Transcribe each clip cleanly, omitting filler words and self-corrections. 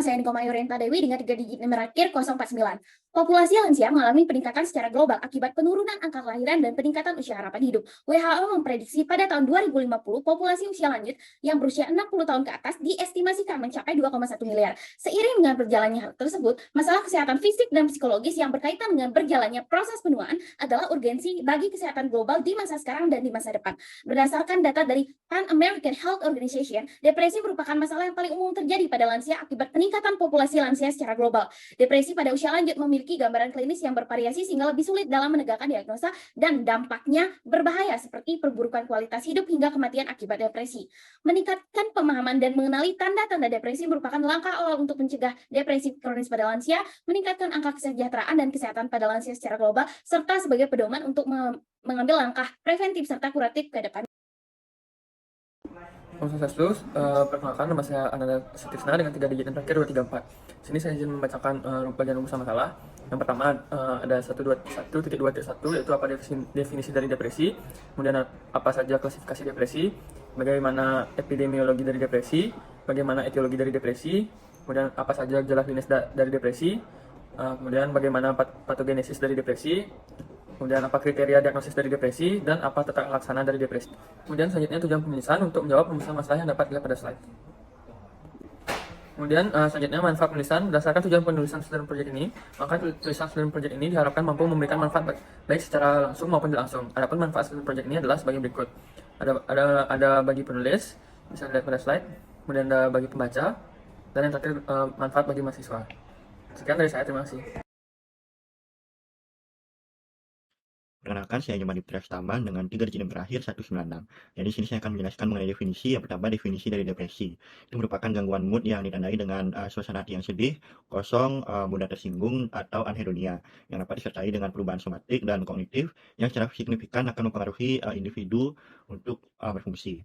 nama saya Niko Mayurenta Dewi dengan 3 digit nomor akhir 049. Populasi lansia mengalami peningkatan secara global akibat penurunan angka kelahiran dan peningkatan usia harapan hidup. WHO memprediksi pada tahun 2050 populasi usia lanjut yang berusia 60 tahun ke atas diestimasikan mencapai 2,1 miliar. Seiring dengan berjalannya hal tersebut, masalah kesehatan fisik dan psikologis yang berkaitan dengan berjalannya proses penuaan adalah urgensi bagi kesehatan global di masa sekarang dan di masa depan. Berdasarkan data dari Pan American Health Organization, depresi merupakan masalah yang paling umum terjadi pada lansia akibat peningkatan populasi lansia secara global. Depresi pada usia lanjut memiliki gambaran klinis yang bervariasi sehingga lebih sulit dalam menegakkan diagnosa dan dampaknya berbahaya seperti perburukan kualitas hidup hingga kematian akibat depresi. Meningkatkan pemahaman dan mengenali tanda-tanda depresi merupakan langkah awal untuk mencegah depresi kronis pada lansia, meningkatkan angka kesejahteraan dan kesehatan pada lansia secara global, serta sebagai pedoman untuk mengambil langkah preventif serta kuratif ke depan. Om Swastiastu, perkenalkan nama saya Ananda Sutisna dengan 3 digit yang terakhir 234. Sini saya izin membacakan bagian rumus masalah. Yang pertama ada 1.2.1 yaitu apa definisi dari depresi, kemudian apa saja klasifikasi depresi, bagaimana epidemiologi dari depresi, bagaimana etiologi dari depresi, kemudian apa saja gejala klinis dari depresi, kemudian bagaimana patogenesis dari depresi, kemudian apa kriteria diagnosis dari depresi, dan apa tata laksana dari depresi. Kemudian selanjutnya tujuan penulisan untuk menjawab rumusan masalah yang dapat dilihat pada slide. Kemudian selanjutnya manfaat penulisan. Berdasarkan tujuan penulisan student project ini, maka tulisan student project ini diharapkan mampu memberikan manfaat baik secara langsung maupun tidak langsung. Adapun manfaat student project ini adalah sebagai berikut. Ada bagi penulis, bisa dilihat pada slide. Kemudian ada bagi pembaca, dan yang terakhir manfaat bagi mahasiswa. Sekian dari saya, terima kasih. Perkenalkan, saya Nyoman Diptra Staman dengan 3 digit yang berakhir 196. Jadi di sini saya akan menjelaskan mengenai definisi. Yang pertama, definisi dari depresi. Itu merupakan gangguan mood yang ditandai dengan suasana hati yang sedih, kosong, mudah tersinggung, atau anhedonia, yang dapat disertai dengan perubahan somatik dan kognitif yang secara signifikan akan mempengaruhi individu untuk berfungsi.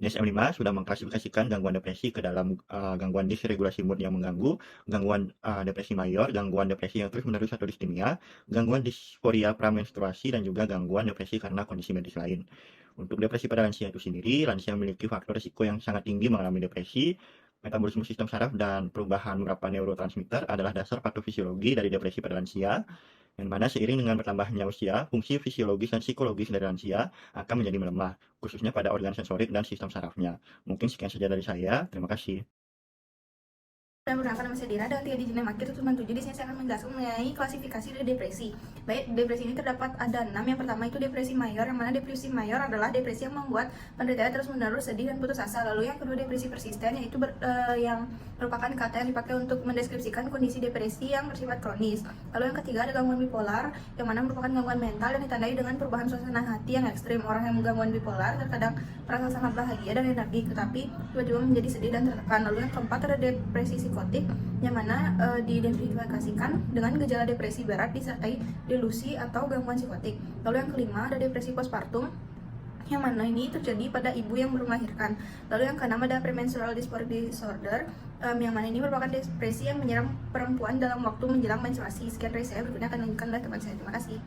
DSM-5 sudah mengklasifikasikan gangguan depresi ke dalam gangguan disregulasi mood yang mengganggu, gangguan depresi mayor, gangguan depresi yang terus-menerus atau distimia, gangguan disforia pramenstruasi, dan juga gangguan depresi karena kondisi medis lain. Untuk depresi pada lansia itu sendiri, lansia memiliki faktor risiko yang sangat tinggi mengalami depresi. Metabolisme sistem saraf dan perubahan beberapa neurotransmitter adalah dasar patofisiologi dari depresi pada lansia, yang mana seiring dengan bertambahnya usia, fungsi fisiologis dan psikologis dari lansia akan menjadi melemah, khususnya pada organ sensorik dan sistem sarafnya. Mungkin sekian saja dari saya. Terima kasih. Perkenalkan, nama saya Dina dengan 3 digit akhir 97. Di sini saya akan menjelaskan mengenai klasifikasi dari depresi. Baik, depresi ini terdapat ada 6. Yang pertama itu depresi mayor, yang mana depresi mayor adalah depresi yang membuat penderita terus-menerus sedih dan putus asa. Lalu yang kedua depresi persisten, yaitu yang merupakan kata yang dipakai untuk mendeskripsikan kondisi depresi yang bersifat kronis. Lalu yang ketiga ada gangguan bipolar, yang mana merupakan gangguan mental yang ditandai dengan perubahan suasana hati yang ekstrim. Orang yang gangguan bipolar terkadang merasa sangat bahagia dan energik, tetapi tiba-tiba menjadi sedih dan tertekan. Lalu yang keempat ada depresi psikotik, yang mana diidentifikasikan dengan gejala depresi berat disertai delusi atau gangguan psikotik. Lalu yang kelima ada depresi postpartum, yang mana ini terjadi pada ibu yang belum melahirkan. Lalu yang keenam ada premenstrual disorder, yang mana ini merupakan depresi yang menyerang perempuan dalam waktu menjelang menstruasi. Sekian dari saya, berikutnya akan dilanjutkan oleh teman saya. Terima kasih.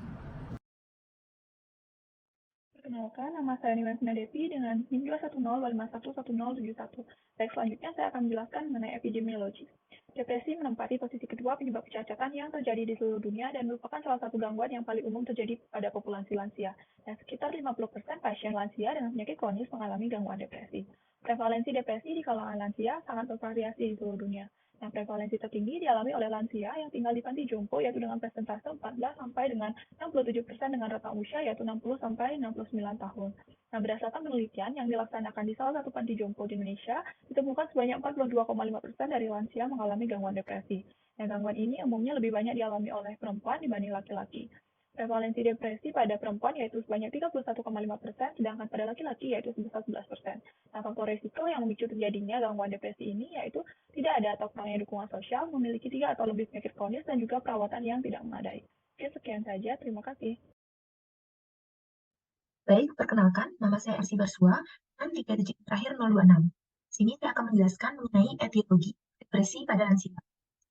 Perkenalkan, nama saya Niwensina Devi dengan NIM 210511071. Baik, selanjutnya saya akan menjelaskan mengenai epidemiologi. Depresi menempati posisi kedua penyebab kecacatan yang terjadi di seluruh dunia dan merupakan salah satu gangguan yang paling umum terjadi pada populasi lansia. Dan sekitar 50% pasien lansia dengan penyakit kronis mengalami gangguan depresi. Prevalensi depresi di kalangan lansia sangat bervariasi di seluruh dunia. Yang prevalensi tertinggi dialami oleh lansia yang tinggal di panti jompo, yaitu dengan persentase 14 sampai dengan 67% dengan rata usia yaitu 60 sampai 69 tahun. Nah, berdasarkan penelitian yang dilaksanakan di salah satu panti jompo di Indonesia, ditemukan sebanyak 42,5% dari lansia mengalami gangguan depresi. Dan gangguan ini umumnya lebih banyak dialami oleh perempuan dibanding laki-laki. Prevalensi depresi pada perempuan yaitu sebanyak 31,5%, sedangkan pada laki-laki yaitu sebesar 11%. Nah, faktor risiko yang memicu terjadinya gangguan depresi ini yaitu tidak ada atau kurangnya dukungan sosial, memiliki 3 atau lebih penyakit kronis, dan juga perawatan yang tidak memadai. Oke, sekian saja. Terima kasih. Baik, perkenalkan, nama saya Ersi Barsua, dan 3 digit terakhir 026. Sini saya akan menjelaskan mengenai etiologi depresi pada lansia.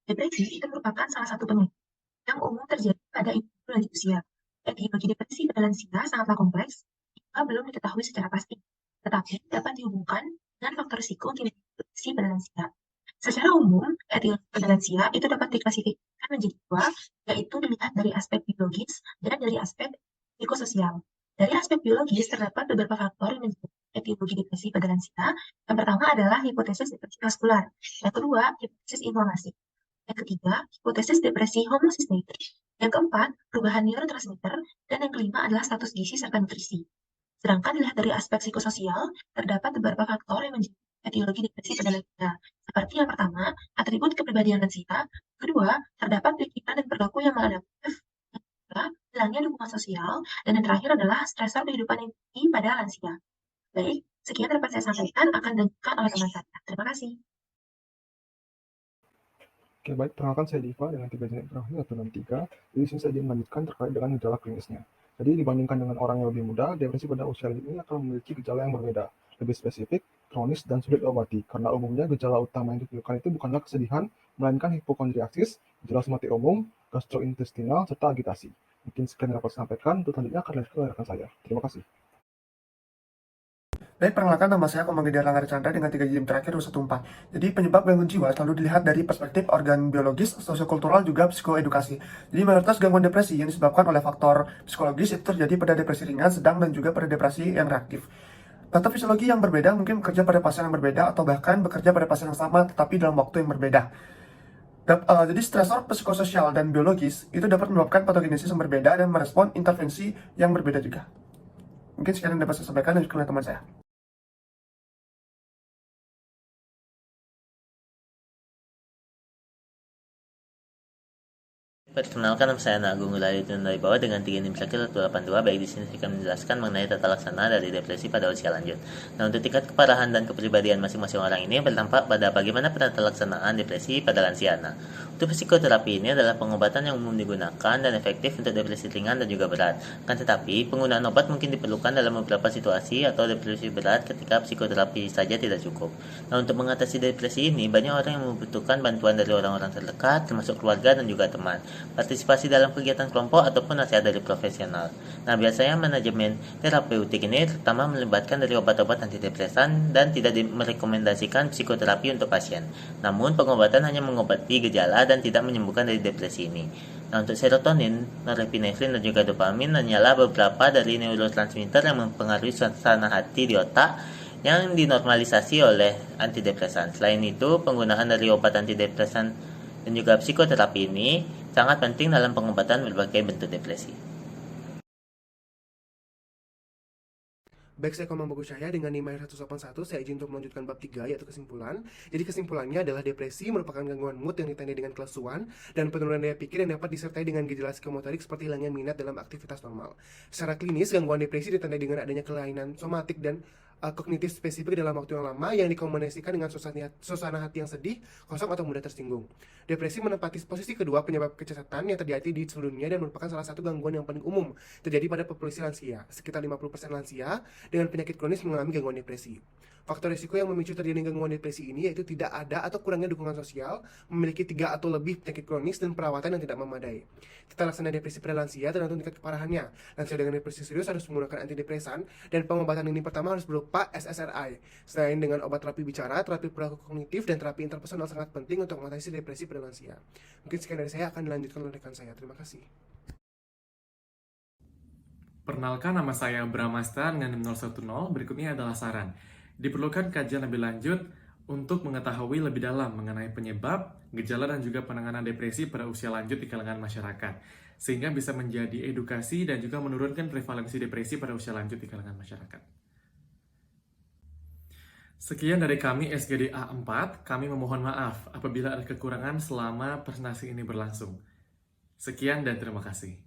Depresi itu merupakan salah satu penyakit yang umum terjadi pada individu lanjut usia. Etiologi depresi pada lansia sangatlah kompleks, jika belum diketahui secara pasti, tetapi dapat dihubungkan dengan faktor risiko depresi pada lansia. Secara umum, etiologi pada lansia itu dapat diklasifikasikan menjadi dua, yaitu dilihat dari aspek biologis dan dari aspek psikososial. Dari aspek biologis, terdapat beberapa faktor yang menjadi etiologi depresi pada lansia. Yang pertama adalah hipotesis depresi vaskular. Yang kedua, hipotesis inflamasi. Yang ketiga, hipotesis depresi homocysteine. Yang keempat, perubahan neurotransmitter. Dan yang kelima adalah status gizi serta nutrisi. Sedangkan dilihat dari aspek psikososial, terdapat beberapa faktor yang menjadi etiologi depresi pada lansia. Seperti yang pertama, atribut kepribadian lansia. Kedua, terdapat pikiran dan perilaku yang maladaptif. Yang ketiga, hilangnya dukungan sosial. Dan yang terakhir adalah stresor kehidupan yang tinggi pada lansia. Baik, sekian dapat saya sampaikan akan dilanjutkan oleh teman saya. Terima kasih. Oke, baik. Perkenalkan saya Diva dengan 3 jenis terakhir 163. Jadi sini saya melanjutkan terkait dengan gejala klinisnya. Jadi dibandingkan dengan orang yang lebih muda, depresi pada usia lanjut ini akan memiliki gejala yang berbeda. Lebih spesifik, kronis, dan sulit diobati. Karena umumnya gejala utama yang ditimbulkan itu bukanlah kesedihan, melainkan hipokondriasis, gejala somatik umum, gastrointestinal, serta agitasi. Mungkin sekian yang dapat saya sampaikan. Untuk selanjutnya akan dilanjutkan oleh rekan saya. Terima kasih. Baik, perkenalkan nama saya Komang Gede Langgar Chandra dengan 3 jam terakhir 214. Jadi penyebab gangguan jiwa selalu dilihat dari perspektif organ biologis, sosiokultural, juga psikoedukasi. Jadi mayoritas gangguan depresi yang disebabkan oleh faktor psikologis itu terjadi pada depresi ringan, sedang, dan juga pada depresi yang reaktif. Patofisiologi yang berbeda mungkin bekerja pada pasien yang berbeda atau bahkan bekerja pada pasien yang sama tetapi dalam waktu yang berbeda. Jadi stresor psikososial dan biologis itu dapat menyebabkan patogenesis yang berbeda dan merespon intervensi yang berbeda juga. Mungkin sekian yang dapat saya sampaikan dan juga teman saya. Perkenalkan, nama saya Agung Gulali dari bawah dengan 3 NIM Sakil 182. Baik, di sini saya akan menjelaskan mengenai tata laksana dari depresi pada usia lanjut. Nah, untuk tingkat keparahan dan kepribadian masing-masing orang ini berdampak pada bagaimana penata laksanaan depresi pada lansia. Nah, untuk psikoterapi ini adalah pengobatan yang umum digunakan dan efektif untuk depresi ringan dan juga berat. Kan tetapi, penggunaan obat mungkin diperlukan dalam beberapa situasi atau depresi berat ketika psikoterapi saja tidak cukup. Nah, untuk mengatasi depresi ini, banyak orang yang membutuhkan bantuan dari orang-orang terdekat, termasuk keluarga dan juga teman. Partisipasi dalam kegiatan kelompok ataupun nasihat dari profesional. Nah, biasanya manajemen terapeutik ini terutama melibatkan dari obat-obat antidepresan dan tidak merekomendasikan psikoterapi untuk pasien. Namun, pengobatan hanya mengobati gejala dan tidak menyembuhkan dari depresi ini. Nah, untuk serotonin, norepinefrin, dan juga dopamin hanyalah beberapa dari neurotransmitter yang mempengaruhi suasana hati di otak yang dinormalisasi oleh antidepresan. Selain itu, penggunaan dari obat antidepresan dan juga psikoterapi ini sangat penting dalam pengobatan berbagai bentuk depresi. Baik, saya Komang Bagus Cahya dengan NIM 181. Saya izin untuk melanjutkan bab 3, yaitu kesimpulan. Jadi kesimpulannya adalah depresi merupakan gangguan mood yang ditandai dengan kelesuan dan penurunan daya pikir yang dapat disertai dengan gejala psikomotorik seperti hilangnya minat dalam aktivitas normal. Secara klinis, gangguan depresi ditandai dengan adanya kelainan somatik dan kognitif spesifik dalam waktu yang lama yang dikombinasikan dengan suasana hati yang sedih, kosong, atau mudah tersinggung. Depresi menempati posisi kedua penyebab kecacatan yang terjadi di seluruh dunia dan merupakan salah satu gangguan yang paling umum terjadi pada populasi lansia. Sekitar 50% lansia dengan penyakit kronis mengalami gangguan depresi. Faktor risiko yang memicu terjadinya gangguan depresi ini yaitu tidak ada atau kurangnya dukungan sosial, memiliki 3 atau lebih penyakit kronis, dan perawatan yang tidak memadai. Tata laksana depresi pada lansia tergantung tingkat keparahannya. Lansia dengan depresi serius harus menggunakan antidepresan, dan pengobatan ini pertama harus berupa SSRI. Selain dengan obat terapi bicara, terapi perilaku kognitif, dan terapi interpersonal sangat penting untuk mengatasi depresi pada lansia. Mungkin sekian dari saya, akan dilanjutkan oleh rekan saya. Terima kasih. Perkenalkan, nama saya Bramasta dengan NIM 010. Berikutnya adalah saran. Diperlukan kajian lebih lanjut untuk mengetahui lebih dalam mengenai penyebab, gejala, dan juga penanganan depresi pada usia lanjut di kalangan masyarakat, sehingga bisa menjadi edukasi dan juga menurunkan prevalensi depresi pada usia lanjut di kalangan masyarakat. Sekian dari kami SGD A4, kami memohon maaf apabila ada kekurangan selama presentasi ini berlangsung. Sekian dan terima kasih.